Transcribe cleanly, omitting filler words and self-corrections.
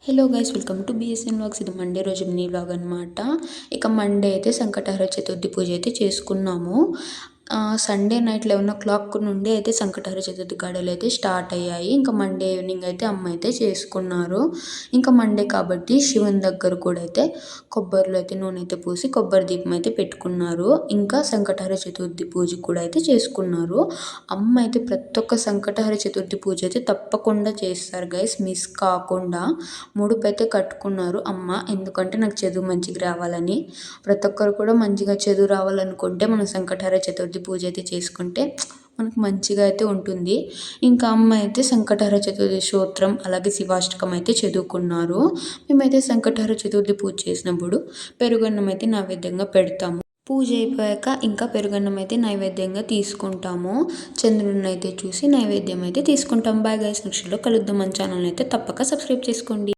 Hello guys, welcome to BSN vlogs. ఇది Monday రోజు mini vlog అనమాట. ఇక మండే అయితే సంకటహర చతుర్థి పూజ అయితే చేసుకున్నాము. సండే నైట్ 11 నుండి అయితే సంకటహర చతుర్థి గడలు అయితే స్టార్ట్ అయ్యాయి. ఇంకా మండే ఈవినింగ్ అయితే అమ్మ అయితే చేసుకున్నారు. ఇంకా మండే కాబట్టి శివుని దగ్గర కూడా అయితే కొబ్బరిలో అయితే నూనె అయితే పూసి కొబ్బరి దీపం అయితే పెట్టుకున్నారు. ఇంకా సంకటహర చతుర్థి పూజ కూడా అయితే చేసుకున్నారు. అమ్మ అయితే ప్రతి ఒక్క సంకటహర చతుర్థి పూజ అయితే తప్పకుండా చేస్తారు గైస్, మిస్ కాకుండా. ముడుపు అయితే కట్టుకున్నారు అమ్మ, ఎందుకంటే నాకు చదువు మంచిగా రావాలని. ప్రతి ఒక్కరు కూడా మంచిగా చదువు రావాలనుకుంటే మనం సంకటహర చతుర్థి పూజ అయితే చేసుకుంటే మనకు మంచిగా అయితే ఉంటుంది. ఇంకా అమ్మ అయితే సంకటహర చతుర్థి స్తోత్రం అలాగే శివాష్టకం అయితే చదువుకున్నారు. మేమైతే సంకటహర చతుర్థి పూజ చేసినప్పుడు పెరుగన్నం అయితే నైవేద్యంగా పెడతాము. పూజ అయిపోయాక ఇంకా పెరుగన్నం అయితే నైవేద్యంగా తీసుకుంటాము. చంద్రుడిని అయితే చూసి నైవేద్యం అయితే తీసుకుంటాం. బాయ్ గైస్, నెక్స్ట్లో కలుద్దాం. మన ఛానల్ అయితే తప్పక సబ్స్క్రైబ్ చేసుకోండి.